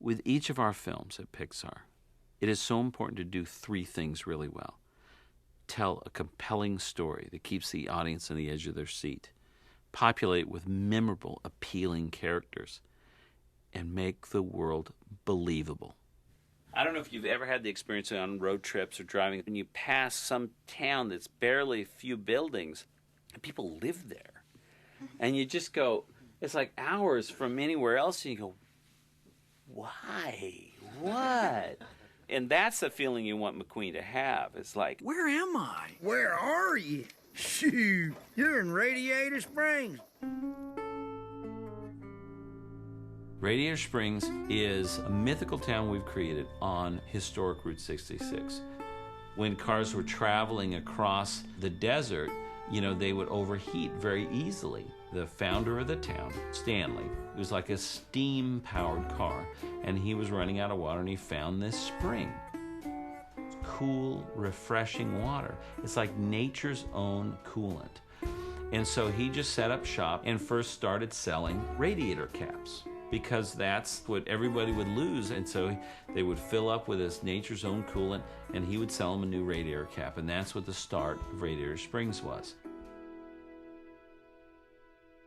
With each of our films at Pixar, it is so important to do three things really well. Tell a compelling story that keeps the audience on the edge of their seat, populate with memorable, appealing characters, and make the world believable. I don't know if you've ever had the experience on road trips or driving, and you pass some town that's barely a few buildings, and people live there. And you just go, it's like hours from anywhere else, and you go, why? What? And that's the feeling you want McQueen to have. It's like, where am I? Where are you? Shoot, you're in Radiator Springs. Radiator Springs is a mythical town we've created on historic Route 66. When cars were traveling across the desert, they would overheat very easily. The founder of the town, Stanley, it was like a steam-powered car, and he was running out of water, and he found this spring. Cool, refreshing water. It's like nature's own coolant. And so he just set up shop and first started selling radiator caps, because that's what everybody would lose. And so they would fill up with this nature's own coolant, and he would sell them a new radiator cap. And that's what the start of Radiator Springs was.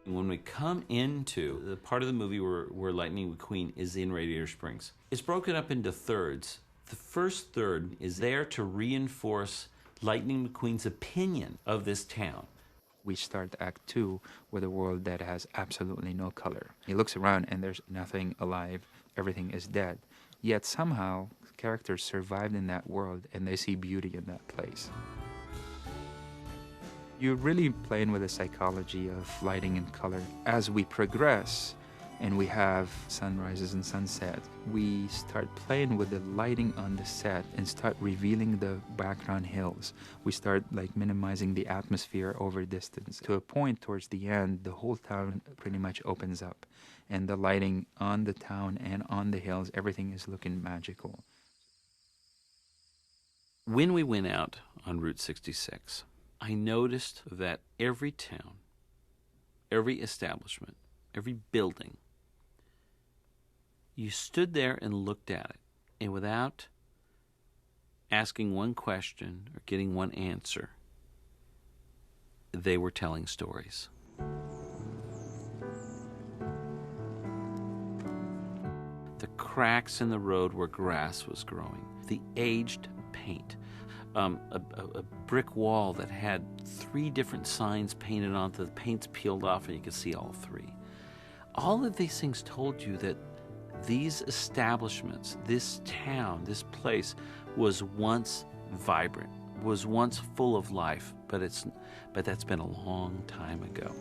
When we come into the part of the movie where Lightning McQueen is in Radiator Springs, it's broken up into thirds. The first third is there to reinforce Lightning McQueen's opinion of this town. We start Act 2 with a world that has absolutely no color. He looks around and there's nothing alive, everything is dead. Yet somehow, characters survived in that world and they see beauty in that place. You're really playing with the psychology of lighting and color. As we progress and we have sunrises and sunsets, we start playing with the lighting on the set and start revealing the background hills. We start minimizing the atmosphere over distance. To a point towards the end, the whole town pretty much opens up. And the lighting on the town and on the hills, everything is looking magical. When we went out on Route 66, I noticed that every town, every establishment, every building, you stood there and looked at it, and without asking one question or getting one answer, they were telling stories. The cracks in the road where grass was growing, the aged paint, a brick wall that had 3 different signs painted on it. The paint's peeled off and you could see all 3. All of these things told you that these establishments, this town, this place was once vibrant, was once full of life, but that's been a long time ago.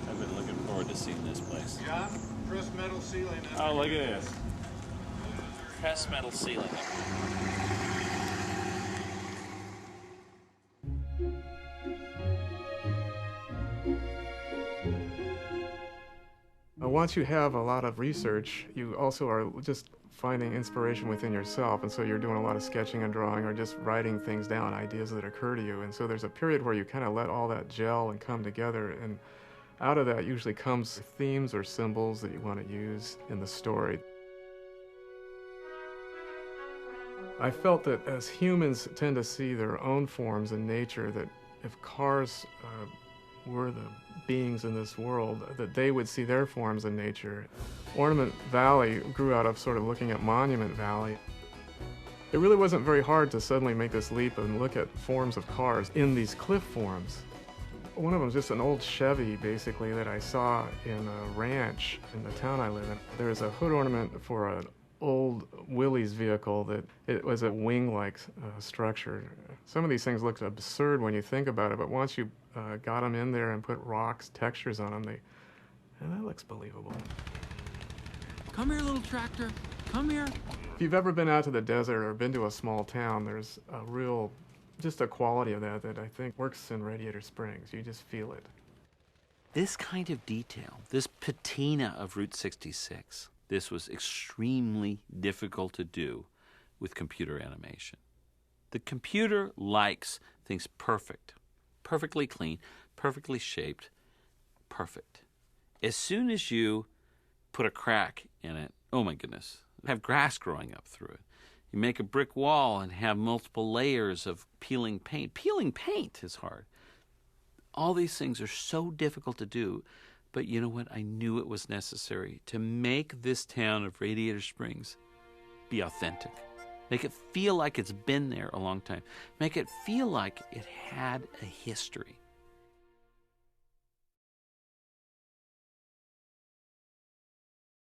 I've been looking forward to seeing this place. John, pressed metal ceiling. Oh, look at this. Pressed metal ceiling. Once you have a lot of research, you also are just finding inspiration within yourself, and so you're doing a lot of sketching and drawing or just writing things down, ideas that occur to you. And so there's a period where you kind of let all that gel and come together, and out of that usually comes themes or symbols that you want to use in the story. I felt that as humans tend to see their own forms in nature, that if cars were the beings in this world, that they would see their forms in nature. Ornament Valley grew out of sort of looking at Monument Valley. It really wasn't very hard to suddenly make this leap and look at forms of cars in these cliff forms. One of them is just an old Chevy, basically, that I saw in a ranch in the town I live in. There's a hood ornament for an old Willys vehicle that it was a wing-like structure. Some of these things look absurd when you think about it, but once you got them in there and put rocks, textures on them, and that looks believable. Come here, little tractor. Come here. If you've ever been out to the desert or been to a small town, there's just a quality of that I think works in Radiator Springs. You just feel it. This kind of detail, this patina of Route 66, this was extremely difficult to do with computer animation. The computer likes things perfect, perfectly clean, perfectly shaped, perfect. As soon as you put a crack in it. Oh my goodness. Have grass growing up through it. You make a brick wall and have multiple layers of peeling paint. Peeling paint is hard. All these things are so difficult to do. But you know what? I knew it was necessary to make this town of Radiator Springs be authentic. Make it feel like it's been there a long time. Make it feel like it had a history.